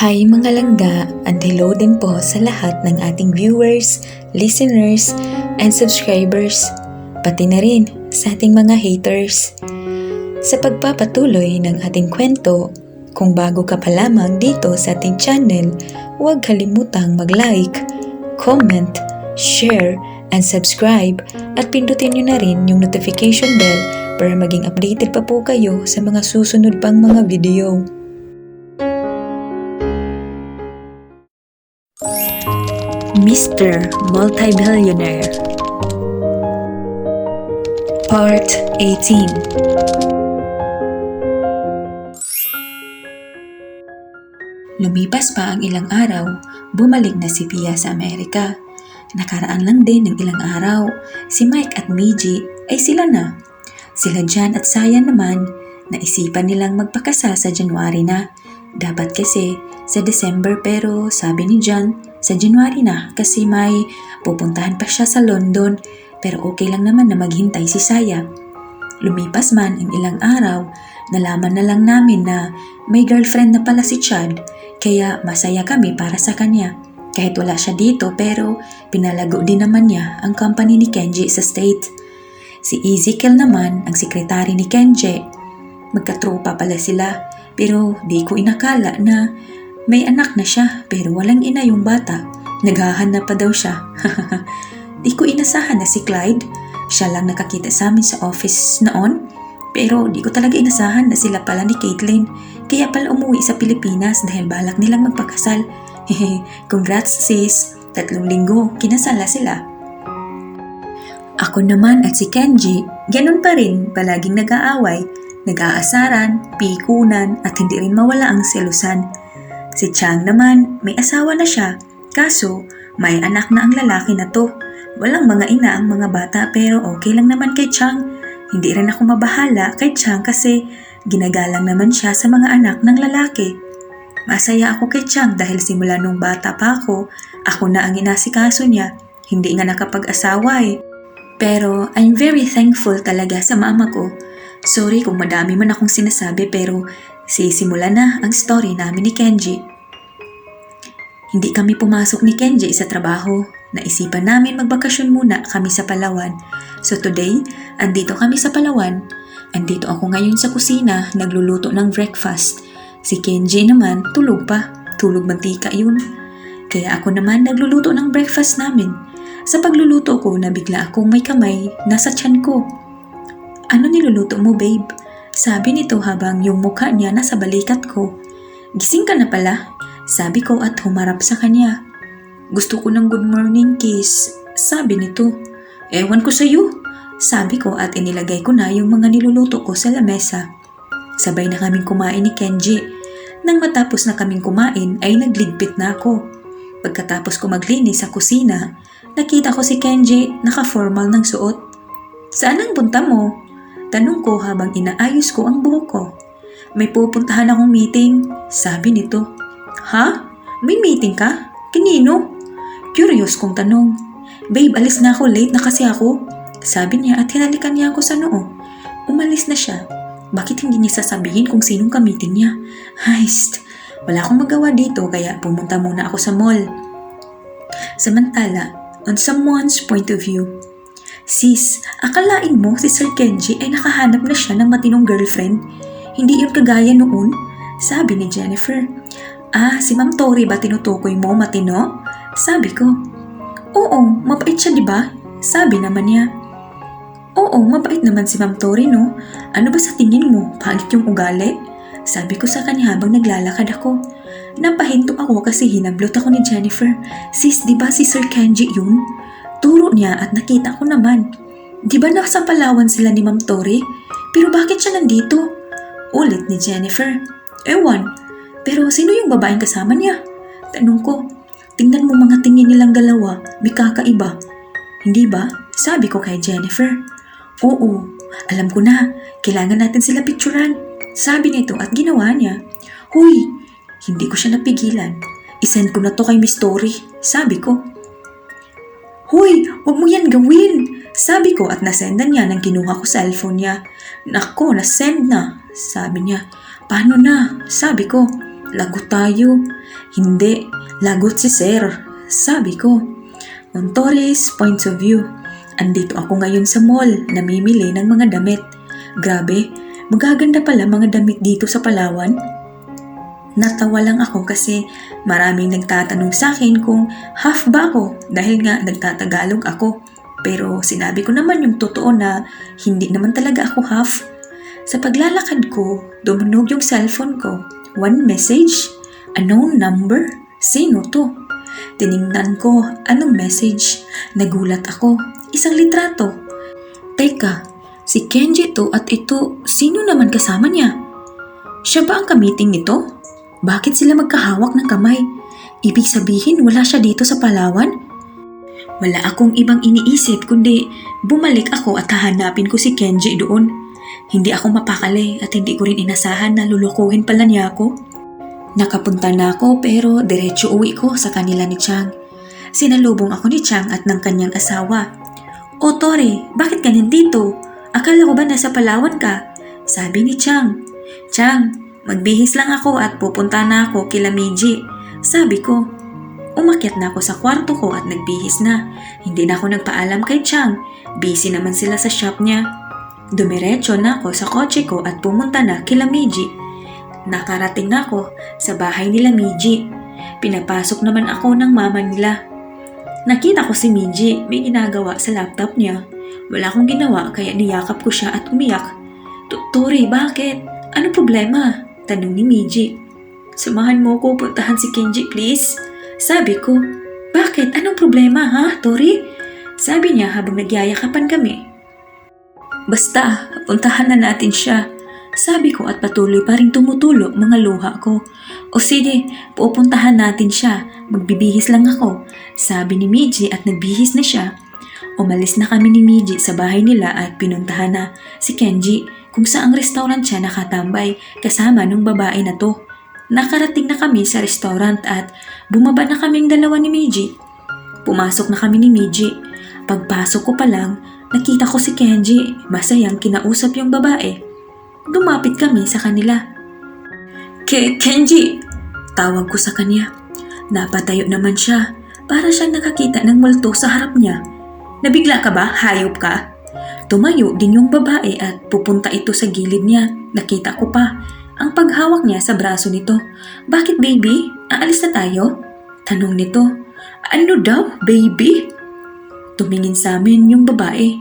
Hi mga langga, and hello din po sa lahat ng ating viewers, listeners, and subscribers, pati na rin sa ating mga haters. Sa pagpapatuloy ng ating kwento, kung bago ka pa lamang dito sa ating channel, huwag kalimutang mag-like, comment, share, and subscribe at pindutin nyo na rin yung notification bell para maging updated pa po kayo sa mga susunod pang mga video. Mr. Multi-Billionaire Part 18. Lumipas pa ang ilang araw, bumalik na si Pia sa Amerika. Nakaraan lang din ng ilang araw, si Mike at Meiji ay sila na. Sila Jan at Saya naman, naisipan nilang magpakasal sa January na. Dapat kasi sa December pero sabi ni Jan, sa January na kasi may pupuntahan pa siya sa London pero okay lang naman na maghintay si Saya. Lumipas man ang ilang araw, nalaman na lang namin na may girlfriend na pala si Chad kaya masaya kami para sa kanya. Kahit wala siya dito pero pinalago din naman niya ang company ni Kenji sa state. Si Ezekiel naman ang sekretary ni Kenji. Magkatropa pala sila pero di ko inakala na may anak na siya pero walang ina yung bata. Naghahanap pa daw siya. Di ko inasahan na si Clyde. Siya lang nakakita sa amin sa office noon. Pero di ko talaga inasahan na sila pala ni Caitlin. Kaya pala umuwi sa Pilipinas dahil balak nilang magpakasal. Congrats sis. 3 linggo, kinasala sila. Ako naman at si Kenji, ganun pa rin, palaging nag-aaway, nag-aasaran, pikunan at hindi rin mawala ang selusan. Si Chang naman, may asawa na siya, kaso may anak na ang lalaki na to. Walang mga ina ang mga bata pero okay lang naman kay Chang. Hindi rin ako mabahala kay Chang kasi ginagalang naman siya sa mga anak ng lalaki. Masaya ako kay Chang dahil simula nung bata pa ako na ang inasikaso niya. Hindi nga nakapag-asawa eh. Pero I'm very thankful talaga sa mama ko. Sorry kung madami man akong sinasabi pero sisimula na ang story namin ni Kenji. Hindi kami pumasok ni Kenji sa trabaho. Naisipan namin magbakasyon muna kami sa Palawan. So today, andito kami sa Palawan. Andito ako ngayon sa kusina, nagluluto ng breakfast. Si Kenji naman, tulog pa. Tulog mantika yun. Kaya ako naman nagluluto ng breakfast namin. Sa pagluluto ko, nabigla akong may kamay nasa tiyan ko. Ano niluluto mo, babe? Sabi nito habang yung mukha niya nasa balikat ko. Gising ka na pala, sabi ko at humarap sa kanya. Gusto ko ng good morning kiss, sabi nito. Ewan ko sa'yo, sabi ko at inilagay ko na yung mga niluluto ko sa lamesa. Sabay na kaming kumain ni Kenji. Nang matapos na kaming kumain ay nagligpit na ako. Pagkatapos ko maglinis sa kusina, nakita ko si Kenji naka-formal ng suot. Saan ang punta mo? Tanong ko habang inaayos ko ang buhok ko. May pupuntahan akong meeting, sabi nito. Ha? May meeting ka? Kanino? Curious kong tanong. Babe, alis na ako, late na kasi ako. Sabi niya at hinalikan niya ako sa noo. Umalis na siya. Bakit hindi niya sasabihin kung sinong ka-meeting niya? Heist, wala akong magawa dito kaya pumunta muna ako sa mall. Samantala, on someone's point of view, sis, akalain mo si Sir Kenji ay nakahanap na siya ng matinong girlfriend? Hindi yun kagaya noon? Sabi ni Jennifer. Si Ma'am Tori ba tinutukoy mo matino? Sabi ko. Oo, mabait siya diba? Sabi naman niya. Oo, mabait naman si Ma'am Tori no? Ano ba sa tingin mo? Pangit yung ugali? Sabi ko sa kanya habang naglalakad ako. Napahinto ako kasi hinablot ako ni Jennifer. Sis, diba si Sir Kenji yun? Turo niya at nakita ko naman. Di ba nasa Palawan sila ni Ma'am Tori? Pero bakit siya nandito? Ulit ni Jennifer. Ewan, pero sino yung babaeng kasama niya? Tanong ko. Tingnan mo mga tingin nilang dalawa, may kakaiba. Hindi ba? Sabi ko kay Jennifer. Oo, alam ko na. Kailangan natin sila picturean. Sabi nito at ginawa niya. Huy, hindi ko siya napigilan. Isend ko na to kay Miss Tori. Sabi ko. Huy, wag mo yan gawin! Sabi ko at nasendan niya nang kinuha ko cellphone niya. Nako, nasend na. Sabi niya, paano na? Sabi ko, Lagot tayo. Hindi, lagot si Sir. Sabi ko. On Tori's point of view, andito ako ngayon sa mall, namimili ng mga damit. Grabe, magaganda pala mga damit dito sa Palawan. Natawa lang ako kasi maraming nagtatanong sa akin kung half ba ako dahil nga nagtatagalog ako. Pero sinabi ko naman yung totoo na hindi naman talaga ako half. Sa paglalakad ko, dumunog yung cellphone ko. One message? Unknown number? Sino to? Tiningnan ko, anong message? Nagulat ako. Isang litrato. Teka, si Kenji to at ito, sino naman kasama niya? Siya ba ang kamiting nito? Bakit sila magkahawak ng kamay? Ibig sabihin wala siya dito sa Palawan? Wala akong ibang iniisip kundi bumalik ako at hahanapin ko si Kenji doon. Hindi ako mapakali at hindi ko rin inasahan na lulukuhin pala niya ako. Nakapunta na ako pero diretso uwi ko sa kanila ni Chang. Sinalubong ako ni Chang at ng kanyang asawa. O Tori, bakit ka nandito? Akala ko ba nasa Palawan ka? Sabi ni Chang. Chang, magbihis lang ako at pupunta na ako kila Meiji. Sabi ko. Umakyat na ako sa kwarto ko at nagbihis na. Hindi na ako nagpaalam kay Chang. Busy naman sila sa shop niya. Dumiretso na ako sa kotse ko at pumunta na kila Meiji. Nakarating na ako sa bahay nila Meiji. Pinapasok naman ako ng mama nila. Nakita ko si Meiji may ginagawa sa laptop niya. Wala akong ginawa kaya niyakap ko siya at umiyak. Tori, bakit? Ano problema? Tanong ni Meiji. Samahan mo ko puntahan si Kenji please. Sabi ko, bakit? Anong problema ha, Tori? Sabi niya habang nagyayakapan kami. Basta, puntahan na natin siya. Sabi ko at patuloy pa rin tumutulo mga luha ko. O sige, pupuntahan natin siya. Magbibihis lang ako. Sabi ni Meiji at nagbihis na siya. Umalis na kami ni Meiji sa bahay nila at pinuntahan na si Kenji kung saang restaurant siya nakatambay kasama nung babae na to. Nakarating na kami sa restaurant at bumaba na kaming dalawa ni Meiji. Pumasok na kami ni Meiji. Pagpasok ko pa lang, nakita ko si Kenji. Masayang kinausap yung babae. Dumapit kami sa kanila. Kenji! Tawag ko sa kanya. Napatayo naman siya. Para siyang nakakita ng multo sa harap niya. Nabigla ka ba? Hayop ka? Tumayo din yung babae at pupunta ito sa gilid niya. Nakita ko pa ang paghawak niya sa braso nito. Bakit baby? Aalis na tayo? Tanong nito. Ano daw, baby? Tumingin sa amin yung babae.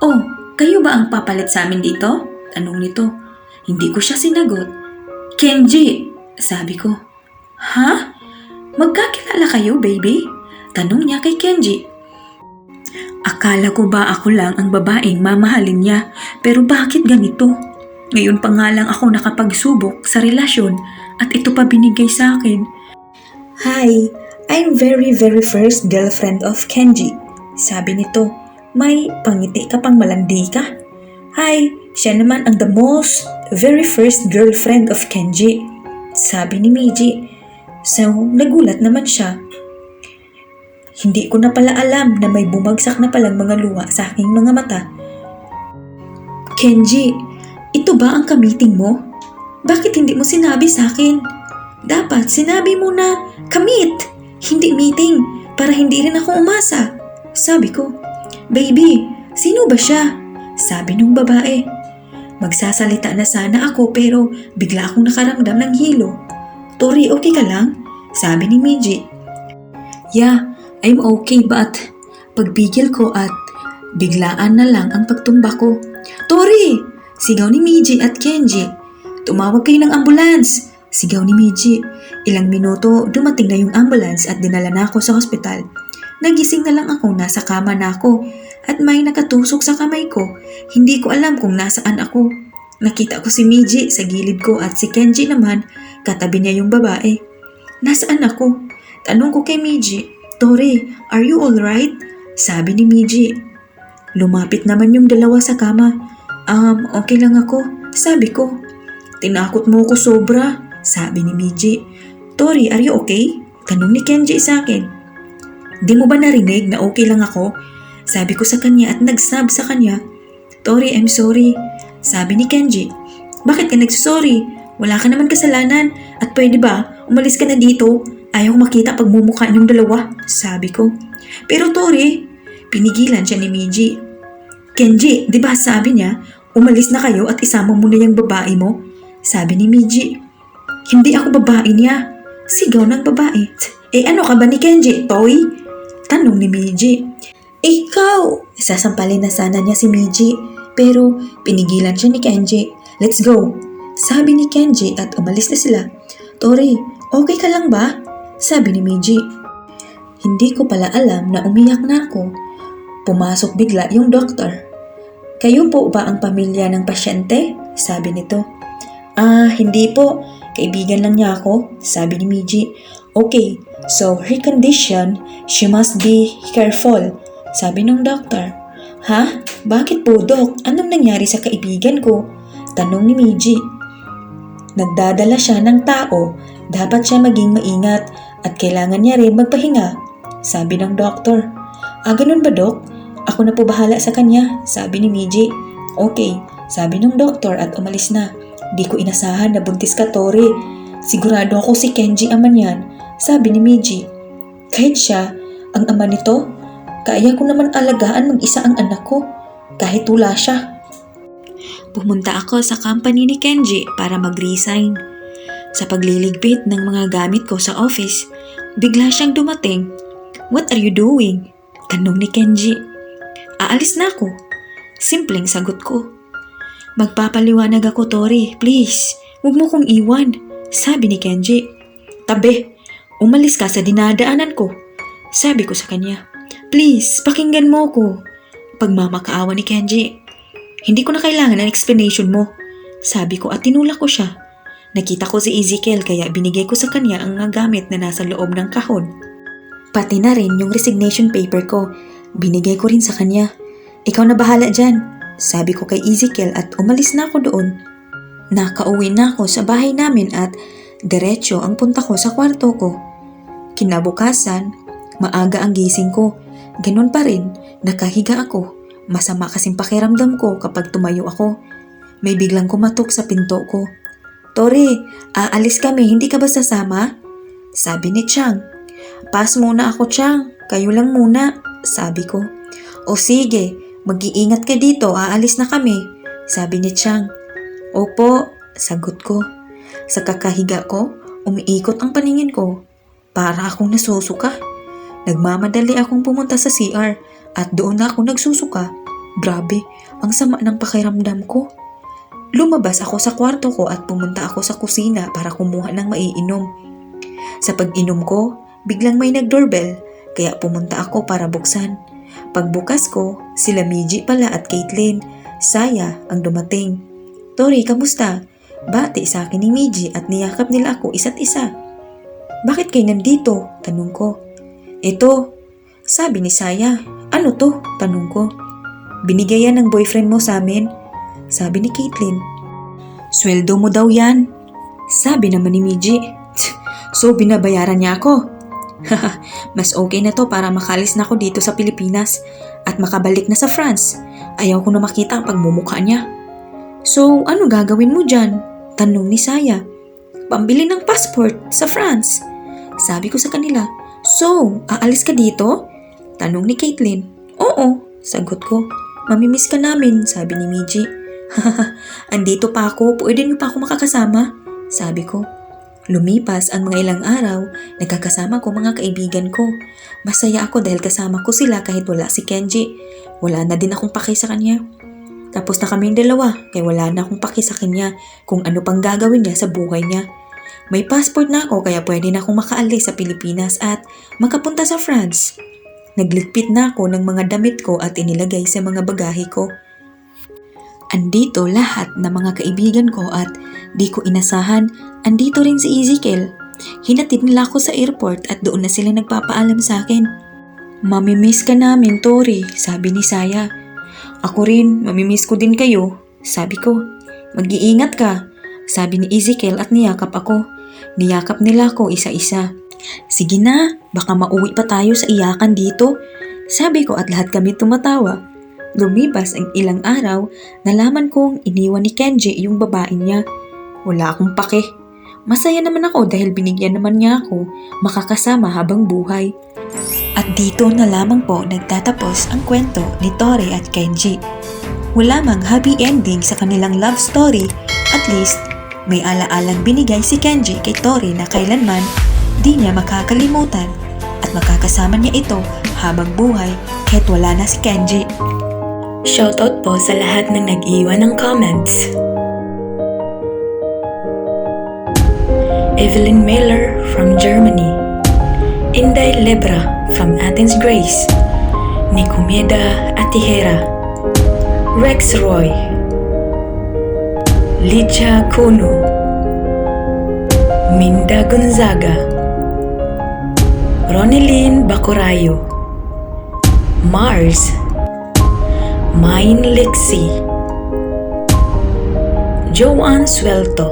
Oh, kayo ba ang papalit sa amin dito? Tanong nito. Hindi ko siya sinagot. Kenji, sabi ko. Ha? Magkakilala kayo, baby? Tanong niya kay Kenji. Akala ko ba ako lang ang babaeng mamahalin niya, pero bakit ganito? Ngayon pa nga lang ako nakapagsubok sa relasyon at ito pa binigay sa akin. Hi, I'm very first girlfriend of Kenji. Sabi nito, may pangiti ka pang malandi ka? Hi, siya naman ang the most very first girlfriend of Kenji. Sabi ni Meiji. So, nagulat naman siya. Hindi ko na pala alam na may bumagsak na palang mga luha sa aking mga mata. Kenji, ito ba ang kamiting mo? Bakit hindi mo sinabi sa akin? Dapat sinabi mo na kamit, hindi meeting, para hindi rin ako umasa. Sabi ko, baby, sino ba siya? Sabi nung babae. Magsasalita na sana ako pero bigla akong nakaramdam ng hilo. Tori, okay ka lang? Sabi ni Meiji. Yeah, I'm okay but pagbigil ko at biglaan na lang ang pagtumba ko. Tori! Sigaw ni Meiji at Kenji. Tumawag kayo ng ambulance! Sigaw ni Meiji. Ilang minuto dumating na yung ambulance at dinala na ako sa hospital. Nagising na lang ako, nasa kama na ako. At may nakatusok sa kamay ko. Hindi ko alam kung nasaan ako. Nakita ko si Meiji sa gilid ko at si Kenji naman, katabi niya yung babae. Nasaan ako? Tanong ko kay Meiji. Tori, are you alright? Sabi ni Meiji. Lumapit naman yung dalawa sa kama. Okay lang ako. Sabi ko. Tinakot mo ko sobra. Sabi ni Meiji. Tori, are you okay? Tanong ni Kenji sa akin. Di mo ba narinig na okay lang ako? Sabi ko sa kanya at nagsab sa kanya. Tori, I'm sorry. Sabi ni Kenji. Bakit ka nagsorry? Wala ka naman kasalanan at pwede ba umalis ka na dito? Ayaw makita pagmumukha niyong dalawa, sabi ko. Pero Tori, pinigilan siya ni Miji. Kenji, di ba sabi niya, umalis na kayo at isama mo na yung babae mo? Sabi ni Miji. Hindi ako babae niya. Sigaw ng babae. Ano ka ba ni Kenji, Toy? Tanong ni Miji. Ikaw! Sasampalin na sana niya si Miji, pero pinigilan siya ni Kenji. Let's go! Sabi ni Kenji at umalis na sila. Tori, okay ka lang ba? Sabi ni Miji. Hindi ko pala alam na umiyak na ako. Pumasok bigla yung doktor. Kayo po ba ang pamilya ng pasyente? Sabi nito. Hindi po. Kaibigan lang niya ako, sabi ni Miji. Okay, so her condition, she must be careful, sabi ng doktor. Ha? Bakit po, Dok? Anong nangyari sa kaibigan ko? Tanong ni Miji. Nagdadala siya ng tao, dapat siya maging maingat at kailangan niya rin magpahinga, sabi ng doktor. Ganun ba, Dok? Ako na po bahala sa kanya, sabi ni Miji. Okay, sabi ng doktor at umalis na. Di ko inasahan na buntis ka, Tori. Sigurado ako si Kenji ama niyan, sabi ni Miji. Kahit siya, ang ama nito, kaya ko naman alagaan mag-isa ang anak ko, kahit wala siya. Pumunta ako sa company ni Kenji para mag-resign. Sa pagliligpit ng mga gamit ko sa office, bigla siyang dumating. What are you doing? Tanong ni Kenji. Aalis na ako. Simpleng sagot ko. Magpapaliwanag ako, Tori. Please, huwag mo kong iwan, sabi ni Kenji. Tabi, umalis ka sa dinadaanan ko, sabi ko sa kanya. Please, pakinggan mo ko. Pagmamakaawa ni Kenji. Hindi ko na kailangan ng explanation mo, sabi ko at tinulak ko siya. Nakita ko si Ezekiel kaya binigay ko sa kanya ang mga gamit na nasa loob ng kahon. Pati na rin yung resignation paper ko, binigay ko rin sa kanya. Ikaw na bahala dyan, sabi ko kay Ezekiel at umalis na ako doon. Nakauwi na ako sa bahay namin at diretso ang punta ko sa kwarto ko. Kinabukasan, maaga ang gising ko. Ganun pa rin, nakahiga ako. Masama kasing pakiramdam ko kapag tumayo ako. May biglang kumatok sa pinto ko. Tori, aalis kami, hindi ka ba sasama? Sabi ni Chang. Pass muna ako, Chang. Kayo lang muna, sabi ko. O sige, mag-iingat ka dito, aalis na kami, sabi ni Chang. Opo, sagot ko. Sa kakahiga ko, umiikot ang paningin ko. Para akong nasusuka. Nagmamadali akong pumunta sa CR at doon na ako nagsusuka. Grabe, ang sama ng pakiramdam ko. Lumabas ako sa kwarto ko at pumunta ako sa kusina para kumuha ng maiinom. Sa pag-inom ko, biglang may nag-doorbell kaya pumunta ako para buksan. Pagbukas ko, sila Miji pala at Caitlin, Saya ang dumating. Tori, kamusta? Bati sa akin ni Miji at niyakap nila ako isa't isa. Bakit kayo nandito? Tanong ko. Ito, sabi ni Saya. Ano to? Tanong ko. Binigay yan ng boyfriend mo sa amin, sabi ni Caitlin. Sweldo mo daw yan, sabi naman ni Miji. So binabayaran niya ako. Mas okay na to para makalis na ako dito sa Pilipinas at makabalik na sa France. Ayaw ko na makita ang pagmumukha niya. So ano gagawin mo dyan? Tanong ni Saya. Pambili ng passport sa France, sabi ko sa kanila. So, aalis ka dito? Tanong ni Caitlin. Oo, sagot ko. Mamimiss ka namin, sabi ni Miji. Andito pa ako, pwede niyo pa ako makakasama, sabi ko. Lumipas ang mga ilang araw, nagkakasama ko mga kaibigan ko. Masaya ako dahil kasama ko sila kahit wala si Kenji. Wala na din akong paki sa kanya. Tapos na kaming dalawa, kaya wala na akong paki sa kanya kung ano pang gagawin niya sa buhay niya. May passport na ako kaya pwede na akong makaalis sa Pilipinas at makapunta sa France. Nagligpit na ako ng mga damit ko at inilagay sa mga bagahe ko. Andito lahat ng mga kaibigan ko at di ko inasahan, andito rin si Ezekiel. Hinatid nila ako sa airport at doon na sila nagpapaalam sa akin. Mamimiss ka namin, Tori, sabi ni Saya. Ako rin, mamimiss ko din kayo, sabi ko. Mag-iingat ka, sabi ni Ezekiel at niyakap ako. Niyakap nila ako isa-isa. Sige na, baka mauwi pa tayo sa iyakan dito, sabi ko at lahat kami tumatawa. Lumipas ang ilang araw, nalaman kong iniwan ni Kenji yung babae niya. Wala akong pake. Masaya naman ako dahil binigyan naman niya ako makakasama habang buhay. At dito na lamang po nagtatapos ang kwento ni Tori at Kenji. Wala mang happy ending sa kanilang love story, at least may alaalang binigay si Kenji kay Tori na kailanman di niya makakalimutan at makakasama niya ito habang buhay kahit wala na si Kenji. Shoutout po sa lahat ng nag-iwan ng comments. Evelyn Mailer from Germany, Inday Lebra from Athens Grace, Nicomeda Atihera, Rex Roy, Lydia Kuno, Minda Gonzaga, Ronilyn Bacurayo, Mars, Mine Lixi, Joanne Suelto,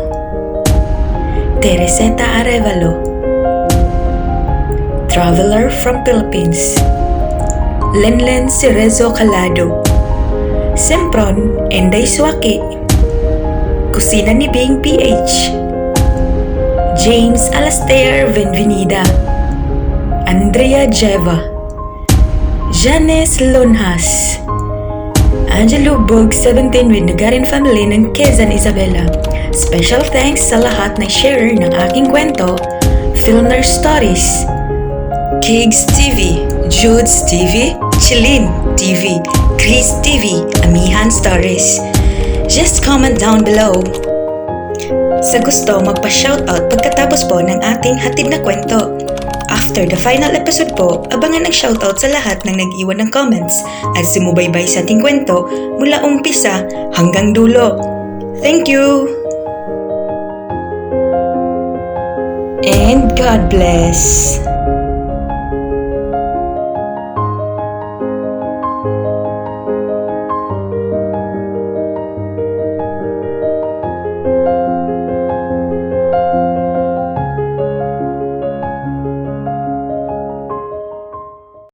Tereseta Arevalo, Traveler from Philippines, Lenlen Cerezo Calado, Sempron Enday Suwaki, Kusina ni Bing PH, James Alastair Benvenida, Andrea Jeva, Janes Lonhas, Angelo Bog 17 with Nagarin family ng Quezon Isabela. Special thanks sa lahat na share ng aking kwento, Filner Stories, Kigs TV, Judes TV, Chilin TV, Chris TV, Amihan Stories. Just comment down below. Sa gusto magpa-shoutout pagkatapos po ng ating hatid na kwento. After the final episode po, abangan ang shoutout sa lahat ng nag-iwan ng comments at sumubaybay sa ating kwento mula umpisa hanggang dulo. Thank you! And God bless!